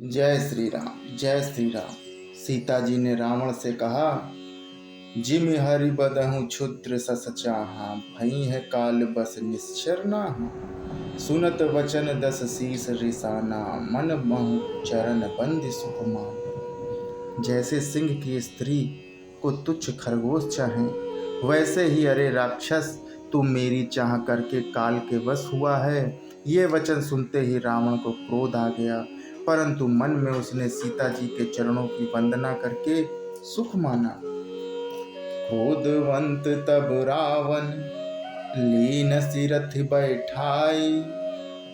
जय श्री राम, जय श्री राम। सीता जी ने रावण से कहा, जिम हरि बदहु क्षुद्र सस चाहा, भई है काल बस निश्चर नाहा। सुनत वचन दस शीस रिसाना, मन महु चरण बंद सुख मान। जैसे सिंह की स्त्री को तुच्छ खरगोश चाहे, वैसे ही अरे राक्षस तू मेरी चाह करके काल के वश हुआ है। ये वचन सुनते ही रावण को क्रोध आ गया, परंतु मन में उसने सीता जी के चरणों की वंदना करके सुख माना। क्रोधवंत तब रावण लीन सिरथ बैठाई,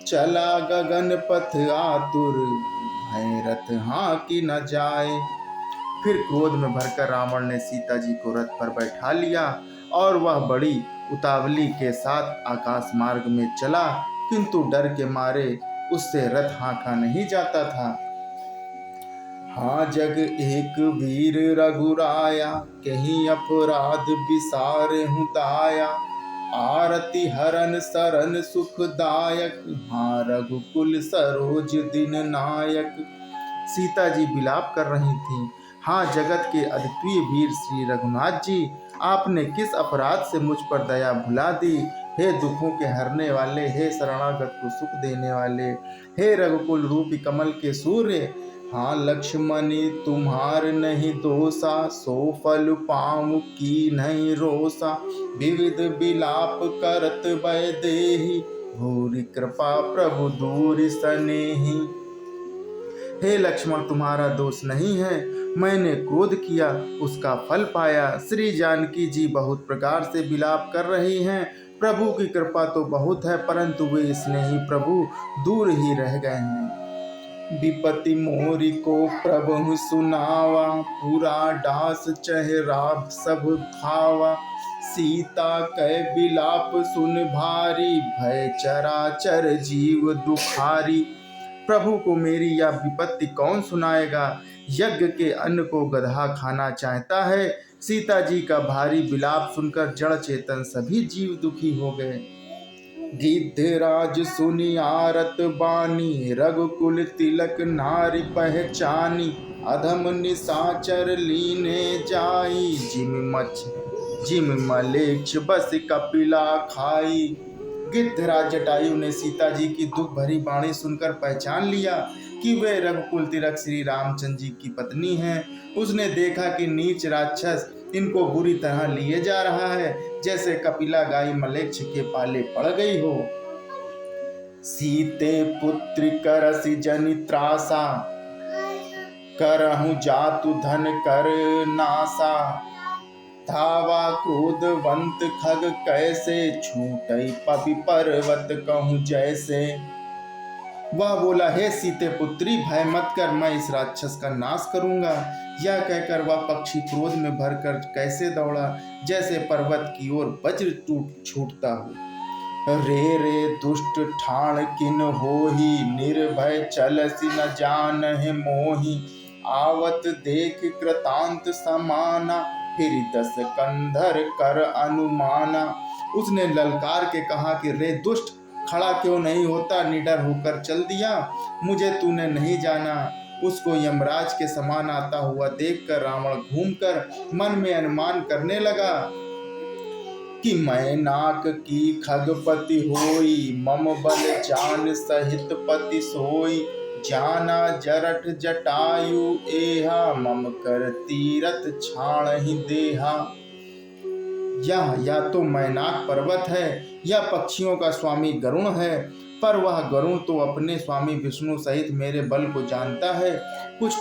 चला गगन पथ आतुर, भय रथ हाँ की न जाए। फिर क्रोध में भरकर रावण ने सीता जी को रथ पर बैठा लिया और वह बड़ी उतावली के साथ आकाश मार्ग में चला, किंतु डर के मारे उससे रथ हाँका नहीं जाता था। हाँ जग एक वीर रघुराया, कहीं अपराध विसारे हूँ दाया। आरती हरन सरन सुखदायक, हाँ रघुकुल सरोज दिन नायक। सीता जी विलाप कर रही थीं। हाँ जगत के अद्वितीय वीर श्री रघुनाथ जी, आपने किस अपराध से मुझ पर दया भुला दी। हे दुखों के हरने वाले, हे शरणागत को सुख देने वाले, हे रघुकुल रूपी कमल के सूर्य। हाँ लक्ष्मणी तुम्हार नहीं दोषा, सो फल पाऊँ की नहीं रोसा। विविध विलाप करत भय देहि, भूरि कृपा प्रभु दूर सनेहि। हे लक्ष्मण तुम्हारा दोष नहीं है, मैंने क्रोध किया उसका फल पाया। श्री जानकी जी बहुत प्रकार से विलाप कर रही हैं। प्रभु की कृपा तो बहुत है, परंतु वे स्नेही प्रभु दूर ही रह गए हैं। विपत्ति मोरी को प्रभु सुनावा, पूरा डास चेहरा सब भावा। सीता कै विलाप सुन भारी, भय चराचर जीव दुखारी। प्रभु को मेरी यह विपत्ति कौन सुनाएगा। यज्ञ के अन्न को गधा खाना चाहता है। सीता जी का भारी विलाप सुनकर जड़ चेतन सभी जीव दुखी हो गए। गिद्धराज सुनी आरत बानी, रघुकुल तिलक नारी पहचानी। अधम निशाचर लीने जाई, जिम मलेच्छ बस कपिला खाई। गिद्धराज जटायु ने सीता जी की दुख भरी वाणी सुनकर पहचान लिया कि वे रघुकुल तिलक श्री रामचंद्र जी की पत्नी हैं। उसने देखा कि नीच राक्षस इनको बुरी तरह लिए जा रहा है, जैसे कपिला गाय मलेच्छ के पाले पड़ गई हो। सीते पुत्र करसि जनि त्रासा, करहु जातु धन कर नासा। धावा क्रोधवंत खग कैसे, छूटई पपि पर्वत कहूँ जैसे। वह बोला, हे सीते पुत्री भय मत कर, मैं इस राक्षस का नाश करूंगा। यह कहकर वह पक्षी क्रोध में भरकर कैसे दौड़ा, जैसे पर्वत की ओर वज्र छूटता हो। रे रे दुष्ट ठाण किन होही, निर्भय चलसि न जानहि मोही। आवत देख कृतांत समाना, फिर दस कंधर कर अनुमाना। उसने ललकार के कहा कि रे दुष्ट, खड़ा क्यों नहीं होता, निडर होकर चल दिया, मुझे तूने नहीं जाना। उसको यमराज के समान आता हुआ देखकर रावण घूमकर मन में अनुमान करने लगा कि मैं नाक की खगपति होई, मम बल जान सहित पति सोई। जाना जरठ जटायु एहा, मम कर तीरथ छाण ही देहा। यह या तो मैनाक पर्वत है या पक्षियों का स्वामी गरुण है, पर वह गरुण तो अपने स्वामी विष्णु सहित मेरे बल को जानता है। कुछ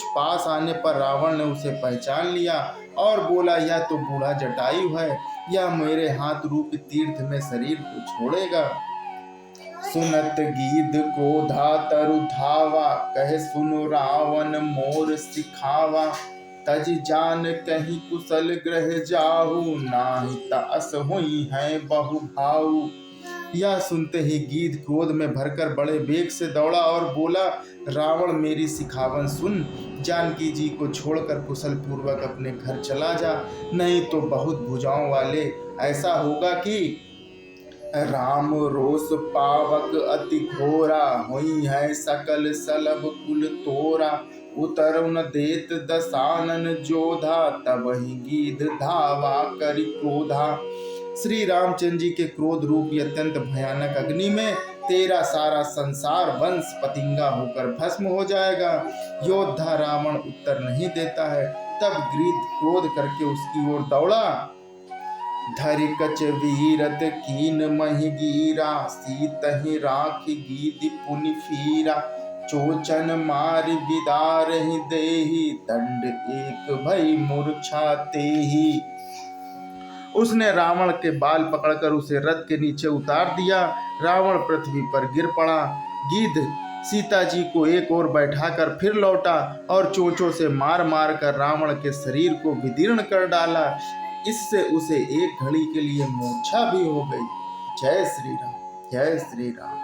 पास आने पर रावण ने उसे पहचान लिया और बोला, यह तो बूढ़ा जटायु है, यह मेरे हाथ रूपी तीर्थ में शरीर को छोड़ेगा। सुनत गीध को धातरु धावा, कहे सुनु रावण मोर सिखावा। तज जान कहीं कुशल ग्रह जाहू, नाही तास हुई है बहु भाऊ। यह सुनते ही गीध क्रोध में भरकर बड़े वेग से दौड़ा और बोला, रावण मेरी सिखावन सुन, जानकी जी को छोड़कर कुशल पूर्वक अपने घर चला जा, नहीं तो बहुत भुजाओं वाले ऐसा होगा कि राम रोष पावक अति घोरा, हुई है सकल सलभ कुल तोरा। उतर न देत दसानन जोधा, तब ही गीध धावा करि क्रोधा। श्री रामचंद्र जी के क्रोध रूपी अत्यंत भयानक अग्नि में तेरा सारा संसार वंश पतिंगा होकर भस्म हो जाएगा। योद्धा रावण उत्तर नहीं देता है। तब गीध क्रोध करके उसकी ओर दौड़ा। धरि कच वीरत कीन महि गीरा, सीतहि राखि गीति पुनि फीरा। चोचन मारि बिदारहि देहि, दंड एक भई मूर्छा तेहि। उसने रावण के बाल पकड़कर उसे रथ के नीचे उतार दिया। रावण पृथ्वी पर गिर पड़ा। गिद्ध सीता जी को एक ओर बैठाकर फिर लौटा और चोंचों से मार मार कर रावण के शरीर को विदीर्ण कर डाला। इससे उसे एक घड़ी के लिए मूर्छा भी हो गई। जय श्री राम, जय श्री राम।